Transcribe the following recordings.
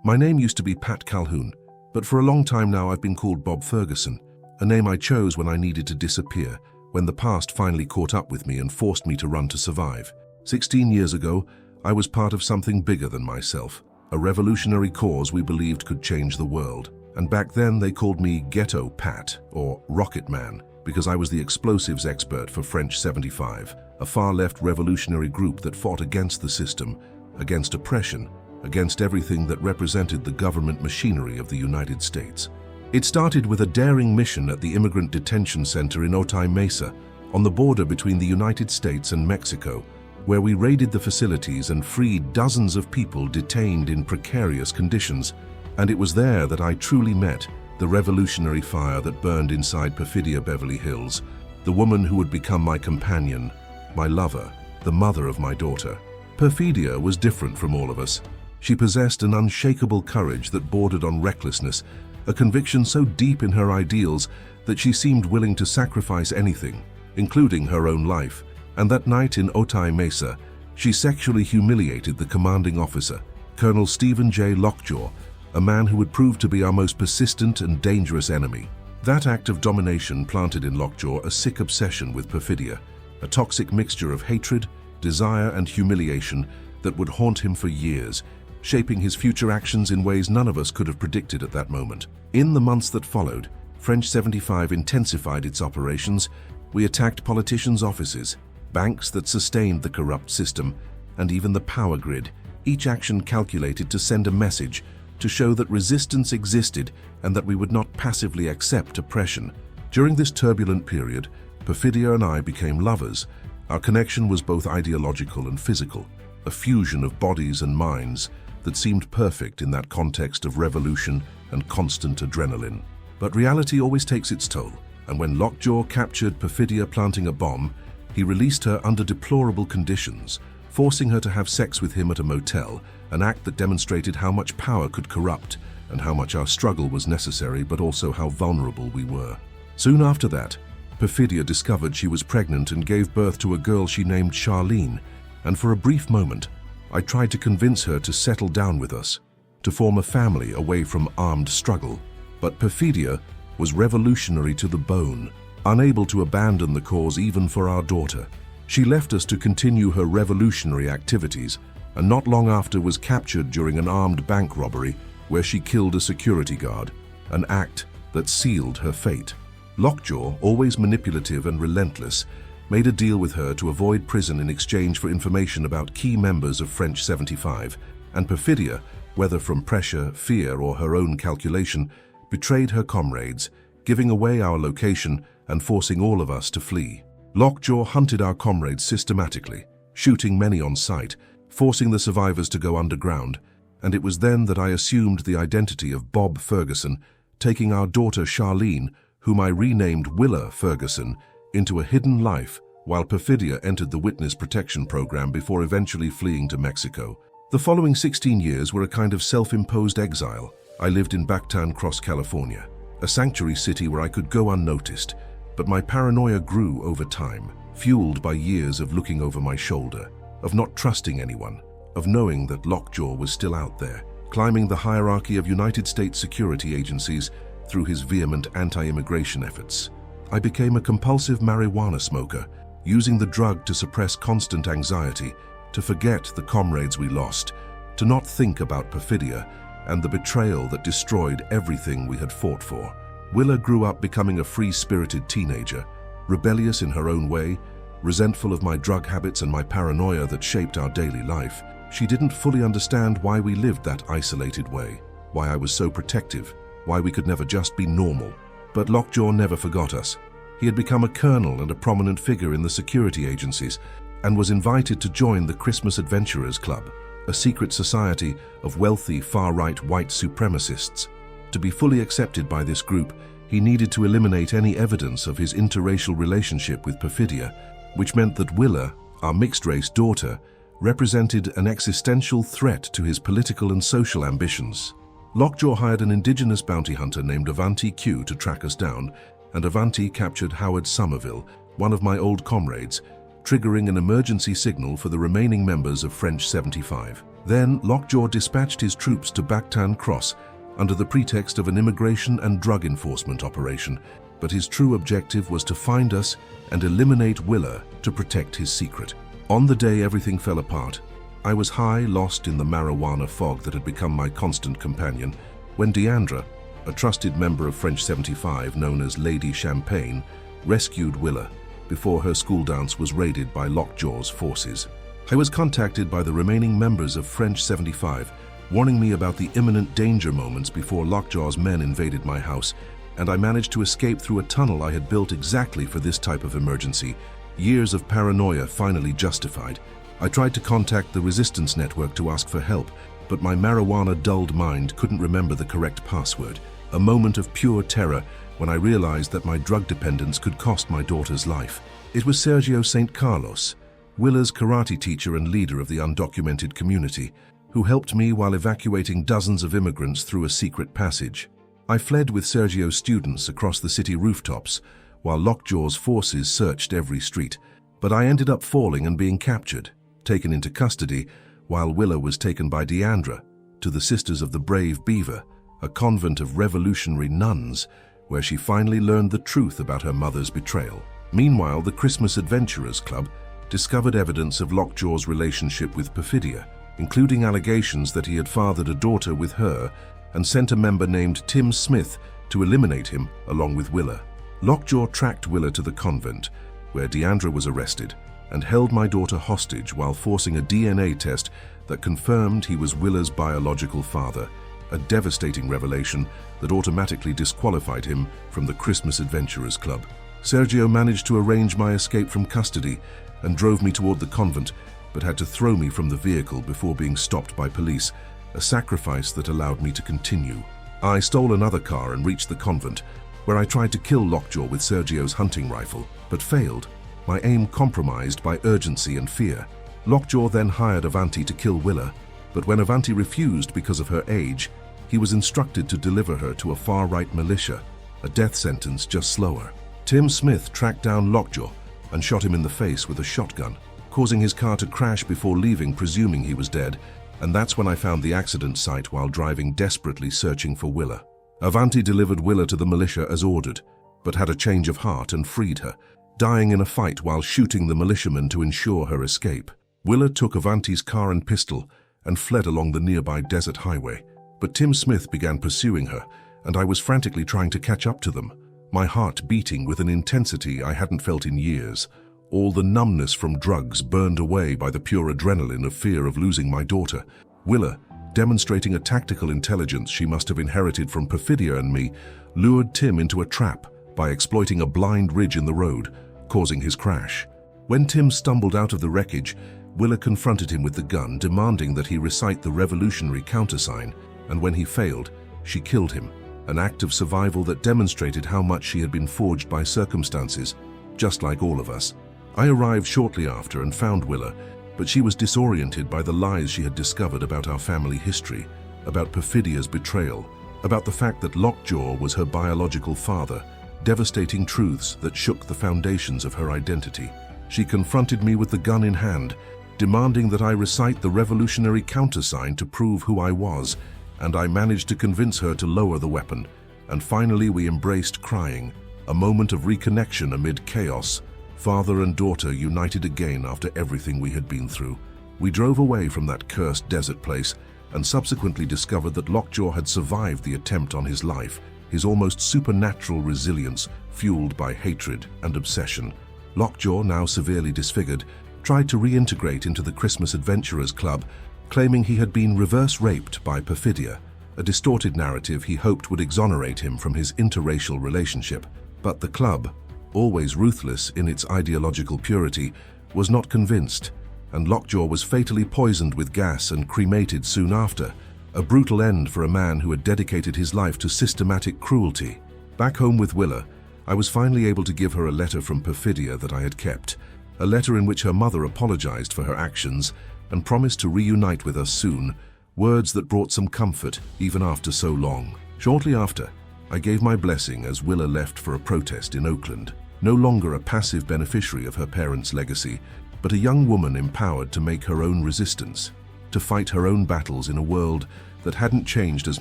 My name used to be Pat Calhoun, but for a long time now I've been called Bob Ferguson, a name I chose when I needed to disappear, when the past finally caught up with me and forced me to run to survive. 16 years ago, I was part of something bigger than myself, a revolutionary cause we believed could change the world. And back then they called me Ghetto Pat, or Rocket Man, because I was the explosives expert for French 75, a far-left revolutionary group that fought against the system, against oppression, against everything that represented the government machinery of the United States. It started with a daring mission at the immigrant detention center in Otay Mesa, on the border between the United States and Mexico, where we raided the facilities and freed dozens of people detained in precarious conditions. And it was there that I truly met the revolutionary fire that burned inside Perfidia Beverly Hills, the woman who would become my companion, my lover, the mother of my daughter. Perfidia was different from all of us. She possessed an unshakable courage that bordered on recklessness, a conviction so deep in her ideals that she seemed willing to sacrifice anything, including her own life. And that night in Otay Mesa, she sexually humiliated the commanding officer, Colonel Stephen J. Lockjaw, a man who would prove to be our most persistent and dangerous enemy. That act of domination planted in Lockjaw a sick obsession with perfidia, a toxic mixture of hatred, desire, and humiliation that would haunt him for years, shaping his future actions in ways none of us could have predicted at that moment. In the months that followed, French 75 intensified its operations. We attacked politicians' offices, banks that sustained the corrupt system, and even the power grid, each action calculated to send a message to show that resistance existed and that we would not passively accept oppression. During this turbulent period, Perfidia and I became lovers. Our connection was both ideological and physical, a fusion of bodies and minds that seemed perfect in that context of revolution and constant adrenaline. But reality always takes its toll, and when Lockjaw captured Perfidia planting a bomb, he released her under deplorable conditions, forcing her to have sex with him at a motel, an act that demonstrated how much power could corrupt and how much our struggle was necessary, but also how vulnerable we were. Soon after that, Perfidia discovered she was pregnant and gave birth to a girl she named Charlene, and for a brief moment, I tried to convince her to settle down with us, to form a family away from armed struggle. But Perfidia was revolutionary to the bone, unable to abandon the cause even for our daughter. She left us to continue her revolutionary activities, and not long after was captured during an armed bank robbery where she killed a security guard, an act that sealed her fate. Lockjaw, always manipulative and relentless, made a deal with her to avoid prison in exchange for information about key members of French 75, and Perfidia, whether from pressure, fear, or her own calculation, betrayed her comrades, giving away our location and forcing all of us to flee. Lockjaw hunted our comrades systematically, shooting many on sight, forcing the survivors to go underground, and it was then that I assumed the identity of Bob Ferguson, taking our daughter Charlene, whom I renamed Willa Ferguson, into a hidden life while Perfidia entered the witness protection program before eventually fleeing to Mexico. The following 16 years were a kind of self-imposed exile. I lived in Backtown Cross, California, a sanctuary city where I could go unnoticed, but my paranoia grew over time, fueled by years of looking over my shoulder, of not trusting anyone, of knowing that Lockjaw was still out there, climbing the hierarchy of United States security agencies through his vehement anti-immigration efforts. I became a compulsive marijuana smoker, using the drug to suppress constant anxiety, to forget the comrades we lost, to not think about Perfidia and the betrayal that destroyed everything we had fought for. Willa grew up becoming a free-spirited teenager, rebellious in her own way, resentful of my drug habits and my paranoia that shaped our daily life. She didn't fully understand why we lived that isolated way, why I was so protective, why we could never just be normal. But Lockjaw never forgot us. He had become a colonel and a prominent figure in the security agencies and was invited to join the Christmas Adventurers Club, a secret society of wealthy far-right white supremacists. To be fully accepted by this group, he needed to eliminate any evidence of his interracial relationship with Perfidia, which meant that Willa, our mixed-race daughter, represented an existential threat to his political and social ambitions. Lockjaw hired an indigenous bounty hunter named Avanti Q to track us down, and Avanti captured Howard Somerville, one of my old comrades, triggering an emergency signal for the remaining members of French 75. Then Lockjaw dispatched his troops to Backtown Cross under the pretext of an immigration and drug enforcement operation, but his true objective was to find us and eliminate Willa to protect his secret. On the day everything fell apart, I was high, lost in the marijuana fog that had become my constant companion, when Deandra, a trusted member of French 75 known as Lady Champagne, rescued Willa before her school dance was raided by Lockjaw's forces. I was contacted by the remaining members of French 75, warning me about the imminent danger moments before Lockjaw's men invaded my house, and I managed to escape through a tunnel I had built exactly for this type of emergency. Years of paranoia finally justified. I tried to contact the resistance network to ask for help, but my marijuana-dulled mind couldn't remember the correct password. A moment of pure terror when I realized that my drug dependence could cost my daughter's life. It was Sergio St. Carlos, Willa's karate teacher and leader of the undocumented community, who helped me while evacuating dozens of immigrants through a secret passage. I fled with Sergio's students across the city rooftops, while Lockjaw's forces searched every street, but I ended up falling and being captured, taken into custody, while Willa was taken by Deandra to the Sisters of the Brave Beaver, a convent of revolutionary nuns, where she finally learned the truth about her mother's betrayal. Meanwhile, the Christmas Adventurers Club discovered evidence of Lockjaw's relationship with Perfidia, including allegations that he had fathered a daughter with her and sent a member named Tim Smith to eliminate him along with Willa. Lockjaw tracked Willa to the convent, where Deandra was arrested, and held my daughter hostage while forcing a DNA test that confirmed he was Willa's biological father, a devastating revelation that automatically disqualified him from the Christmas Adventurers Club. Sergio managed to arrange my escape from custody and drove me toward the convent, but had to throw me from the vehicle before being stopped by police, a sacrifice that allowed me to continue. I stole another car and reached the convent, where I tried to kill Lockjaw with Sergio's hunting rifle, but failed, my aim compromised by urgency and fear. Lockjaw then hired Avanti to kill Willa, but when Avanti refused because of her age, he was instructed to deliver her to a far-right militia, a death sentence just slower. Tim Smith tracked down Lockjaw and shot him in the face with a shotgun, causing his car to crash before leaving, presuming he was dead, and that's when I found the accident site while driving desperately searching for Willa. Avanti delivered Willa to the militia as ordered, but had a change of heart and freed her, dying in a fight while shooting the militiamen to ensure her escape. Willa took Avanti's car and pistol and fled along the nearby desert highway, but Tim Smith began pursuing her, and I was frantically trying to catch up to them, my heart beating with an intensity I hadn't felt in years. All the numbness from drugs burned away by the pure adrenaline of fear of losing my daughter. Willa, demonstrating a tactical intelligence she must have inherited from Perfidia and me, lured Tim into a trap by exploiting a blind ridge in the road, causing his crash. When Tim stumbled out of the wreckage, Willa confronted him with the gun, demanding that he recite the revolutionary countersign, and when he failed, she killed him, an act of survival that demonstrated how much she had been forged by circumstances, just like all of us. I arrived shortly after and found Willa, but she was disoriented by the lies she had discovered about our family history, about Perfidia's betrayal, about the fact that Lockjaw was her biological father, devastating truths that shook the foundations of her identity. She confronted me with the gun in hand, demanding that I recite the revolutionary countersign to prove who I was, and I managed to convince her to lower the weapon, and finally we embraced crying, a moment of reconnection amid chaos, father and daughter united again after everything we had been through. We drove away from that cursed desert place and subsequently discovered that Lockjaw had survived the attempt on his life, his almost supernatural resilience fueled by hatred and obsession. Lockjaw, now severely disfigured, tried to reintegrate into the Christmas Adventurers Club, claiming he had been reverse raped by Perfidia, a distorted narrative he hoped would exonerate him from his interracial relationship. But the club, always ruthless in its ideological purity, was not convinced, and Lockjaw was fatally poisoned with gas and cremated soon after, a brutal end for a man who had dedicated his life to systematic cruelty. Back home with Willa, I was finally able to give her a letter from Perfidia that I had kept, a letter in which her mother apologized for her actions and promised to reunite with us soon, words that brought some comfort even after so long. Shortly after, I gave my blessing as Willa left for a protest in Oakland, no longer a passive beneficiary of her parents' legacy, but a young woman empowered to make her own resistance. to fight her own battles in a world that hadn't changed as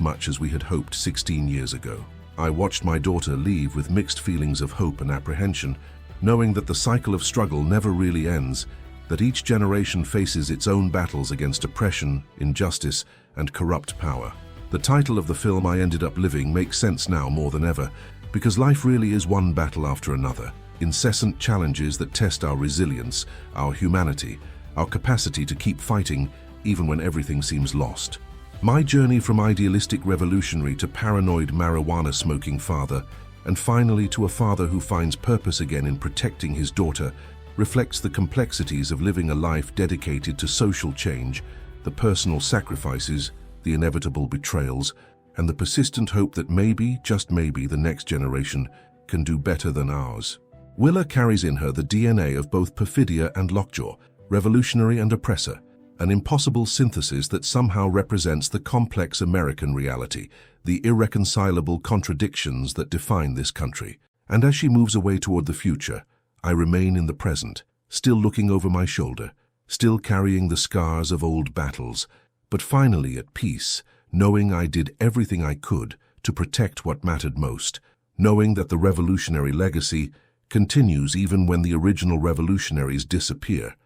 much as we had hoped 16 years ago. I watched my daughter leave with mixed feelings of hope and apprehension, knowing that the cycle of struggle never really ends, that each generation faces its own battles against oppression, injustice, and corrupt power. The title of the film I ended up living makes sense now more than ever, because life really is one battle after another, incessant challenges that test our resilience, our humanity, our capacity to keep fighting even when everything seems lost. My journey from idealistic revolutionary to paranoid marijuana-smoking father, and finally to a father who finds purpose again in protecting his daughter, reflects the complexities of living a life dedicated to social change, the personal sacrifices, the inevitable betrayals, and the persistent hope that maybe, just maybe, the next generation can do better than ours. Willa carries in her the DNA of both perfidia and lockjaw, revolutionary and oppressor, an impossible synthesis that somehow represents the complex American reality, the irreconcilable contradictions that define this country. And as she moves away toward the future, I remain in the present, still looking over my shoulder, still carrying the scars of old battles, but finally at peace, knowing I did everything I could to protect what mattered most, knowing that the revolutionary legacy continues even when the original revolutionaries disappear.